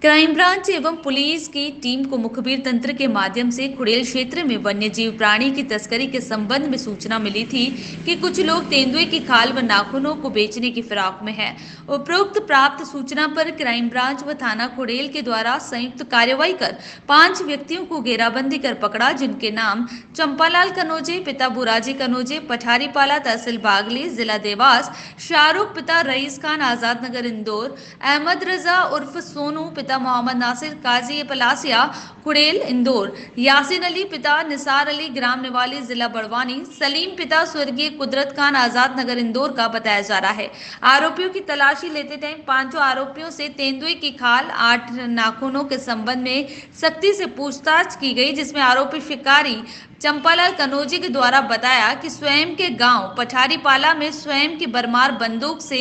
Crime branch एवं police की team को मुखबिर तंत्र के माध्यम से खुड़ेल क्षेत्र में वन्य जीव प्राणी की तस्करी के संबंध में सूचना मिली थी कि कुछ लोग तेंदुए की खाल व नाखूनों को बेचने की फिराक में हैं। उपरोक्त प्राप्त सूचना पर क्राइम ब्रांच व थाना खुड़ेल के द्वारा संयुक्त कार्रवाई कर 5 व्यक्तियों को घेराबंदी कर पकड़ा, जिनके नाम चंपालाल कनोजे पिता बुराजी कनोजे पठारीपाला तहसील बागली जिला देवास, शाहरुख पिता रईस खान आजाद नगर इंदौर, अहमद रजा उर्फ सोनू पिता मोहम्मद नासिर काजी पलासिया कुड़ेल इंदौर, यासीन अली पिता निसार अली ग्राम निवाली जिला बड़वानी, सलीम पिता स्वर्गीय कुदरत खान आजाद नगर इंदौर का बताया जा रहा है। आरोपियों की तलाशी लेते टाइम पांचों आरोपियों से तेंदुए की खाल 8 नाखूनों के संबंध में सख्ती से पूछताछ की गई, जिसमें आरोपी शिकारी चंपालाल कनौजी के द्वारा बताया कि स्वयं के गांव पठारीपाला में स्वयं की बरमार बंदूक से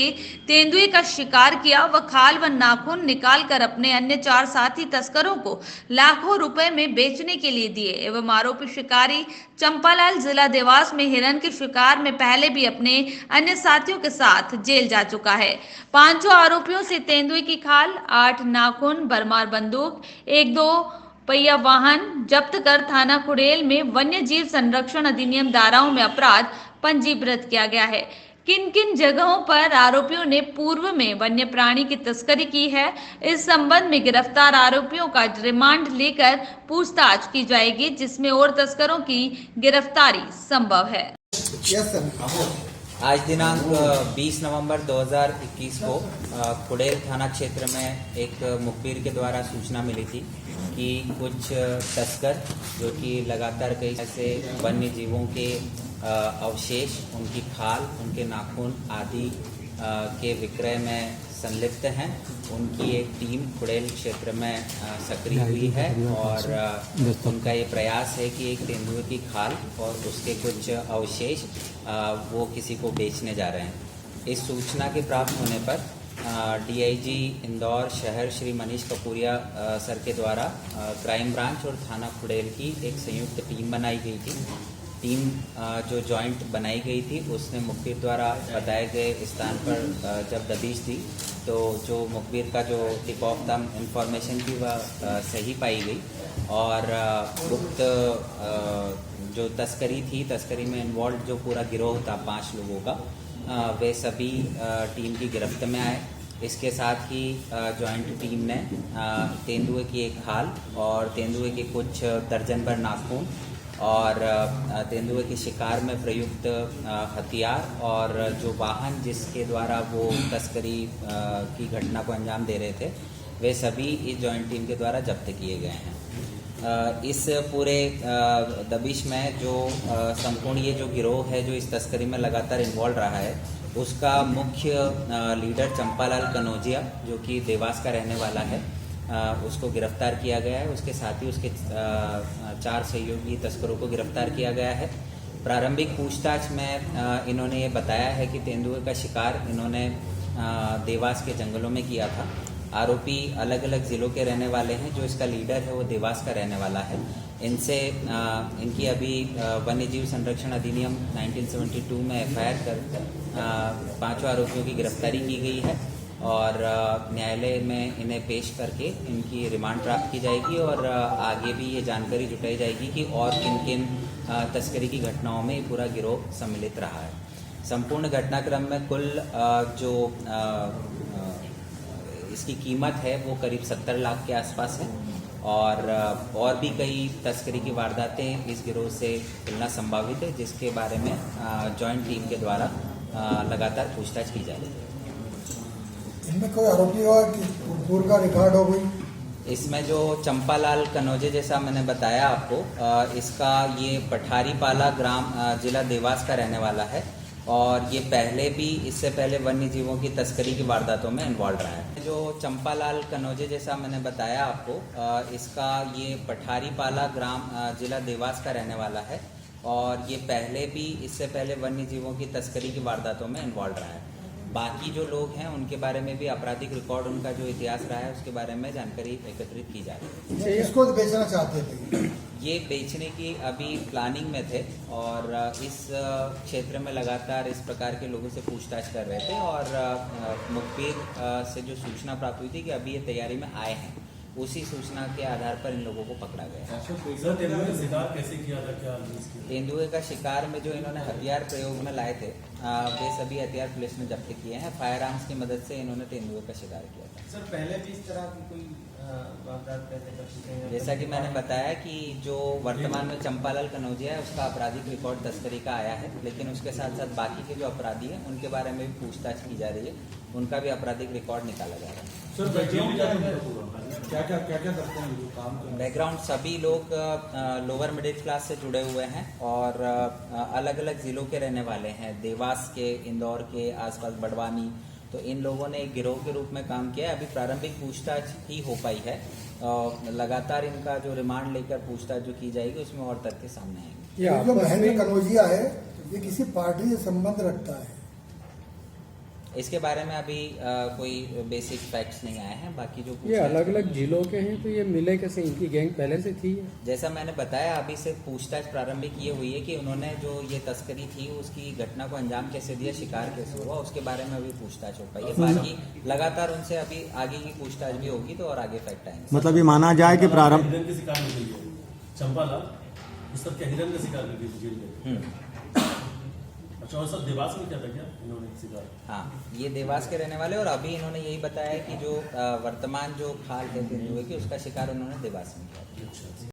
तेंदुए का शिकार किया व खाल व नाखून निकाल कर अपने अन्य 4 साथी तस्करों को लाखों रुपए में बेचने के लिए दिए एवं आरोपी शिकारी चंपालाल जिला देवास में हिरण के शिकार में पहले भी अपने अन्य साथियों के साथ जेल जा चुका है। पांचों आरोपियों से तेंदुए की खाल, 8 नाखून, बरमार बंदूक, 1-2 पहिया वाहन जब्त कर थाना खुड़ेल में वन्य जीव संरक्षण अधिनियम धाराओं में अपराध पंजीकृत किया गया है। किन किन जगहों पर आरोपियों ने पूर्व में वन्य प्राणी की तस्करी की है, इस संबंध में गिरफ्तार आरोपियों का रिमांड लेकर पूछताछ की जाएगी, जिसमें और तस्करों की गिरफ्तारी संभव है। आज दिनांक 20 नवंबर 2021 को खुड़ेल थाना क्षेत्र में एक मुखबिर के द्वारा सूचना मिली थी कि कुछ तस्कर जो कि लगातार कई ऐसे वन्य जीवों के अवशेष, उनकी खाल, उनके नाखून आदि के विक्रय में संलिप्त हैं, उनकी एक टीम खुड़ेल क्षेत्र में सक्रिय हुई है और उनका ये प्रयास है कि एक तेंदुए की खाल और उसके कुछ अवशेष वो किसी को बेचने जा रहे हैं। इस सूचना के प्राप्त होने पर डीआईजी इंदौर शहर श्री मनीष कपूरिया सर के द्वारा क्राइम ब्रांच और थाना खुड़ेल की एक संयुक्त टीम बनाई गई थी। टीम जो जॉइंट बनाई गई थी उसने मुखबिर द्वारा बताए गए स्थान पर जब दबिश दी तो जो मुखबिर का जो टिप ऑफ द इंफॉर्मेशन थी वह सही पाई गई और गुप्त जो तस्करी थी, तस्करी में इन्वॉल्व जो पूरा गिरोह था 5 लोगों का, वे सभी टीम की गिरफ्त में आए। इसके साथ ही जॉइंट टीम ने तेंदुए की एक खाल और तेंदुए के कुछ दर्जन भर नाखून और तेंदुए के शिकार में प्रयुक्त हथियार और जो वाहन जिसके द्वारा वो तस्करी की घटना को अंजाम दे रहे थे, वे सभी इस जॉइंट टीम के द्वारा जब्त किए गए हैं। इस पूरे दबिश में जो संपूर्ण ये जो गिरोह है जो इस तस्करी में लगातार इन्वॉल्व रहा है, उसका मुख्य लीडर चंपालाल कनौजिया जो कि देवास का रहने वाला है, उसको गिरफ्तार किया गया है। उसके साथ ही उसके 4 सहयोगी तस्करों को गिरफ्तार किया गया है। प्रारंभिक पूछताछ में इन्होंने ये बताया है कि तेंदुए का शिकार इन्होंने देवास के जंगलों में किया था। आरोपी अलग अलग ज़िलों के रहने वाले हैं। जो इसका लीडर है वो देवास का रहने वाला है। इनसे इनकी अभी वन्य जीव संरक्षण अधिनियम 1972 में एफआईआर कर 5 आरोपियों की गिरफ्तारी की गई है और न्यायालय में इन्हें पेश करके इनकी रिमांड प्राप्त की जाएगी और आगे भी ये जानकारी जुटाई जाएगी कि और किन किन तस्करी की घटनाओं में ये पूरा गिरोह सम्मिलित रहा है। संपूर्ण घटनाक्रम में कुल जो इसकी कीमत है वो करीब 70 लाख के आसपास है और भी कई तस्करी की वारदातें इस गिरोह से मिलना संभावित है, जिसके बारे में जॉइंट टीम के द्वारा लगातार पूछताछ की जा रही है। इनमें कोई आरोपी हुआ कि पूर्व का रिकॉर्ड हो गई? इसमें जो चंपालाल कनौजे जैसा मैंने बताया आपको, इसका ये पठारीपाला ग्राम जिला देवास का रहने वाला है और ये पहले भी इससे पहले वन्य जीवों की तस्करी की वारदातों में इन्वॉल्व रहा है। जो चंपालाल कनौजे जैसा मैंने बताया आपको, इसका ये पठारीपाला ग्राम जिला देवास का रहने वाला है और ये पहले भी इससे पहले वन्य जीवों की तस्करी की वारदातों में इन्वॉल्व रहा है। बाकी जो लोग हैं उनके बारे में भी आपराधिक रिकॉर्ड, उनका जो इतिहास रहा है उसके बारे में जानकारी एकत्रित की जा रही है। इसको बेचना चाहते थे? ये बेचने की अभी प्लानिंग में थे और इस क्षेत्र में लगातार इस प्रकार के लोगों से पूछताछ कर रहे थे और मुखबिर से जो सूचना प्राप्त हुई थी कि अभी ये तैयारी में आए हैं उसी सूचना के आधार पर इन लोगों को पकड़ा गया। सर तेंदुए का शिकार कैसे किया था, क्या यूज किया? तेंदुए का शिकार में जो इन्होंने हथियार प्रयोग में लाए थे वे सभी हथियार पुलिस ने जब्त किए हैं। फायर आर्म्स की मदद से इन्होंने तेंदुए का शिकार किया था। सर पहले भी इस तरह की कोई वारदात पहले कर चुके हैं? जैसा कि मैंने बताया कि जो वर्तमान में चंपालाल कनौजिया है उसका आपराधिक रिकॉर्ड तस्करी का आया है, लेकिन उसके साथ साथ बाकी के जो अपराधी हैं उनके बारे में भी पूछताछ की जा रही है, उनका भी आपराधिक रिकॉर्ड निकाला जा रहा है। सर बैकग्राउंड क्या करते हैं जो काम करते हैं? बैकग्राउंड सभी लोग लोअर मिडिल क्लास से जुड़े हुए हैं और अलग अलग जिलों के रहने वाले हैं, देवास के, इंदौर के आसपास, बड़वानी। तो इन लोगों ने एक गिरोह के रूप में काम किया है। अभी प्रारंभिक पूछताछ ही हो पाई है, लगातार इनका जो रिमांड लेकर पूछताछ जो की जाएगी उसमें और तथ्य सामने आएंगे। ये जो महेंद्र कनौजिया है ये किसी पार्टी से संबंध रखता है? इसके बारे में अभी कोई बेसिक फैक्ट्स नहीं आए हैं। बाकी जो ये अलग अलग जिलों के हैं, तो ये मिले कैसे? इनकी गैंग पहले से थी? जैसा मैंने बताया, अभी से पूछताछ प्रारंभिक ये हुई है कि उन्होंने जो ये तस्करी थी उसकी घटना को अंजाम कैसे दिया, शिकार कैसे हुआ, उसके बारे में अभी पूछताछ हो पाई है। बाकी लगातार उनसे अभी आगे की पूछताछ भी होगी तो और आगे फैक्ट आएंगे। मतलब ये माना जाए कि प्रारंभ हिरन के शिकार में गई है चंपालाल, उस तक क्या हिरन का शिकार कर गई जेल में? अच्छा, और सर देवास में क्या था क्या इन्होंने शिकार? हाँ, ये देवास के रहने वाले और अभी इन्होंने यही बताया कि जो वर्तमान जो खाल है तेंदुए की उसका शिकार उन्होंने देवास में किया।